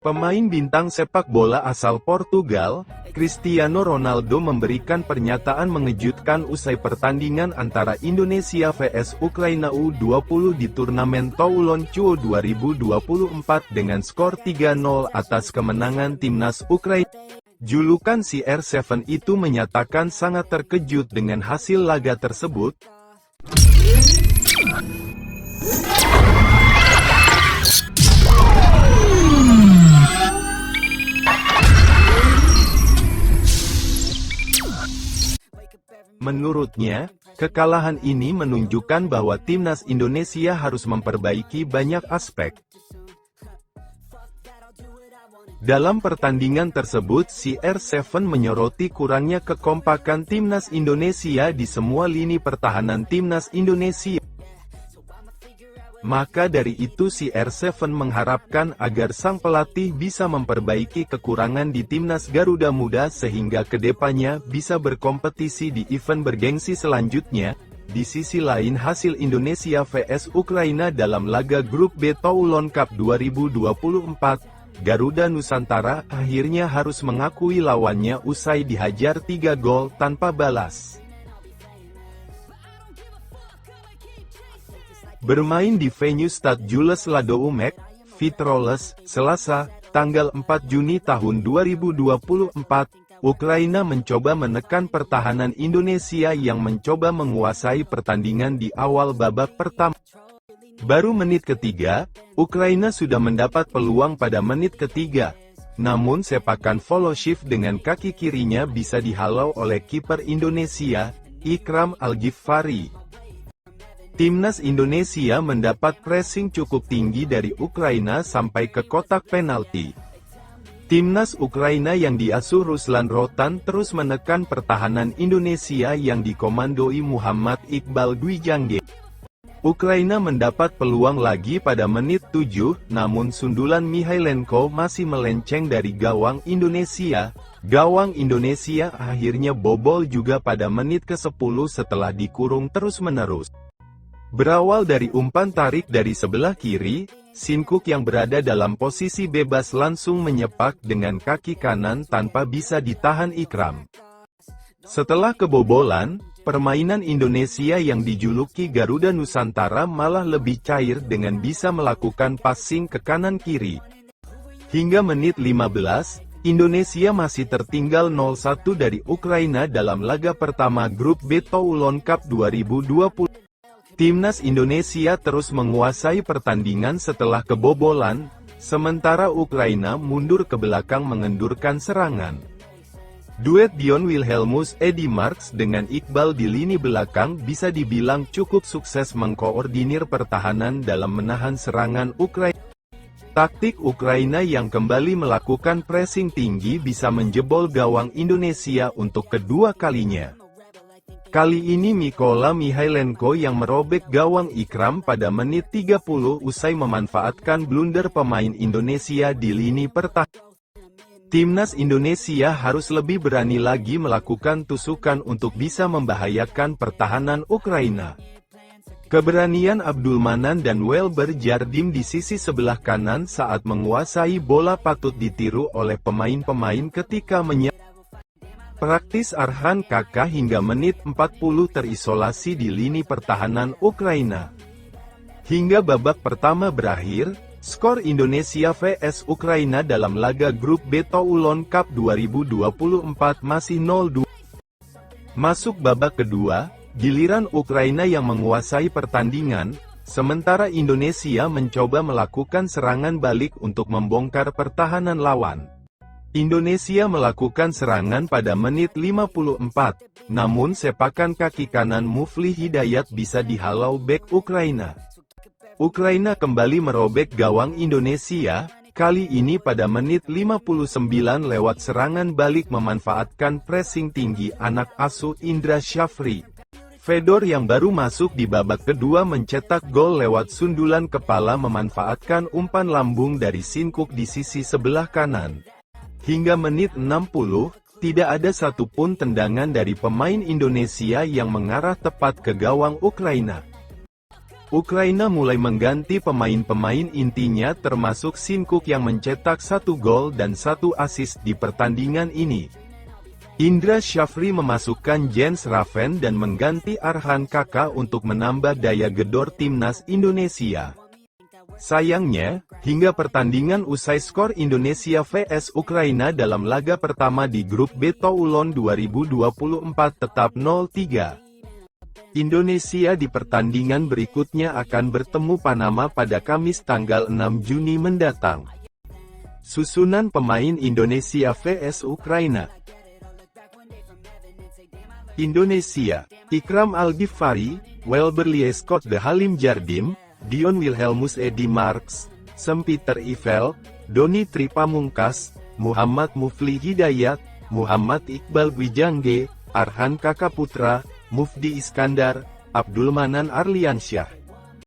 Pemain bintang sepak bola asal Portugal, Cristiano Ronaldo memberikan pernyataan mengejutkan usai pertandingan antara Indonesia vs Ukraina U20 di turnamen Toulon Cuo 2024 dengan skor 3-0 atas kemenangan timnas Ukraina. Julukan CR7 itu menyatakan sangat terkejut dengan hasil laga tersebut. Menurutnya, kekalahan ini menunjukkan bahwa timnas Indonesia harus memperbaiki banyak aspek. Dalam pertandingan tersebut, CR7 menyoroti kurangnya kekompakan timnas Indonesia di semua lini pertahanan timnas Indonesia. Maka dari itu CR7 mengharapkan agar sang pelatih bisa memperbaiki kekurangan di timnas Garuda Muda sehingga kedepannya bisa berkompetisi di event bergengsi selanjutnya. Di sisi lain, hasil Indonesia vs Ukraina dalam laga grup B Toulon Cup 2024, Garuda Nusantara akhirnya harus mengakui lawannya usai dihajar 3 gol tanpa balas. Bermain di venue Stade Jules Ladoumec, Vitrolles, Selasa, tanggal 4 Juni tahun 2024, Ukraina mencoba menekan pertahanan Indonesia yang mencoba menguasai pertandingan di awal babak pertama. Baru menit ketiga, Ukraina sudah mendapat peluang pada menit ketiga. Namun sepakan follow shift dengan kaki kirinya bisa dihalau oleh kiper Indonesia, Ikram Al-Ghifari. Timnas Indonesia mendapat pressing cukup tinggi dari Ukraina sampai ke kotak penalti. Timnas Ukraina yang diasuh Ruslan Rotan terus menekan pertahanan Indonesia yang dikomandoi Muhammad Iqbal Gwijangge. Ukraina mendapat peluang lagi pada menit 7, namun sundulan Mihailenko masih melenceng dari gawang Indonesia. Gawang Indonesia akhirnya bobol juga pada menit ke-10 setelah dikurung terus-menerus. Berawal dari umpan tarik dari sebelah kiri, Sinkuk yang berada dalam posisi bebas langsung menyepak dengan kaki kanan tanpa bisa ditahan Ikram. Setelah kebobolan, permainan Indonesia yang dijuluki Garuda Nusantara malah lebih cair dengan bisa melakukan passing ke kanan kiri. Hingga menit 15, Indonesia masih tertinggal 0-1 dari Ukraina dalam laga pertama grup B Toulon Cup 2020. Timnas Indonesia terus menguasai pertandingan setelah kebobolan, sementara Ukraina mundur ke belakang mengendurkan serangan. Duet Dion Wilhelmus Eddy Marks dengan Iqbal di lini belakang bisa dibilang cukup sukses mengkoordinir pertahanan dalam menahan serangan Ukraina. Taktik Ukraina yang kembali melakukan pressing tinggi bisa menjebol gawang Indonesia untuk kedua kalinya. Kali ini Mykola Mihailenko yang merobek gawang Ikram pada menit 30 usai memanfaatkan blunder pemain Indonesia di lini pertahanan. Timnas Indonesia harus lebih berani lagi melakukan tusukan untuk bisa membahayakan pertahanan Ukraina. Keberanian Abdul Manan dan Welber Jardim di sisi sebelah kanan saat menguasai bola patut ditiru oleh pemain-pemain ketika praktis Arhan Kakak hingga menit 40 terisolasi di lini pertahanan Ukraina. Hingga babak pertama berakhir, skor Indonesia vs Ukraina dalam laga grup B Toulon Cup 2024 masih 0-2. Masuk babak kedua, giliran Ukraina yang menguasai pertandingan, sementara Indonesia mencoba melakukan serangan balik untuk membongkar pertahanan lawan. Indonesia melakukan serangan pada menit 54, namun sepakan kaki kanan Mufli Hidayat bisa dihalau bek Ukraina. Ukraina kembali merobek gawang Indonesia, kali ini pada menit 59 lewat serangan balik memanfaatkan pressing tinggi anak asuh Indra Syafri. Fedor yang baru masuk di babak kedua mencetak gol lewat sundulan kepala memanfaatkan umpan lambung dari Sinkuk di sisi sebelah kanan. Hingga menit 60, tidak ada satupun tendangan dari pemain Indonesia yang mengarah tepat ke gawang Ukraina. Ukraina mulai mengganti pemain-pemain intinya termasuk Šinkuk yang mencetak 1 gol dan 1 assist di pertandingan ini. Indra Shafri memasukkan Jens Raven dan mengganti Arhan Kaka untuk menambah daya gedor timnas Indonesia. Sayangnya, hingga pertandingan usai skor Indonesia vs Ukraina dalam laga pertama di grup B Toulon 2024 tetap 0-3. Indonesia di pertandingan berikutnya akan bertemu Panama pada Kamis tanggal 6 Juni mendatang. Susunan pemain Indonesia vs Ukraina. Indonesia, Ikram Al-Ghifari, Welberlie Scott de Halim Jardim, Dion Wilhelmus Edi Marks, Sempiter Ivel, Doni Tripamungkas, Muhammad Mufli Hidayat, Muhammad Iqbal Gwijangge, Arhan Kaka Putra, Mufdi Iskandar, Abdul Manan Arliansyah.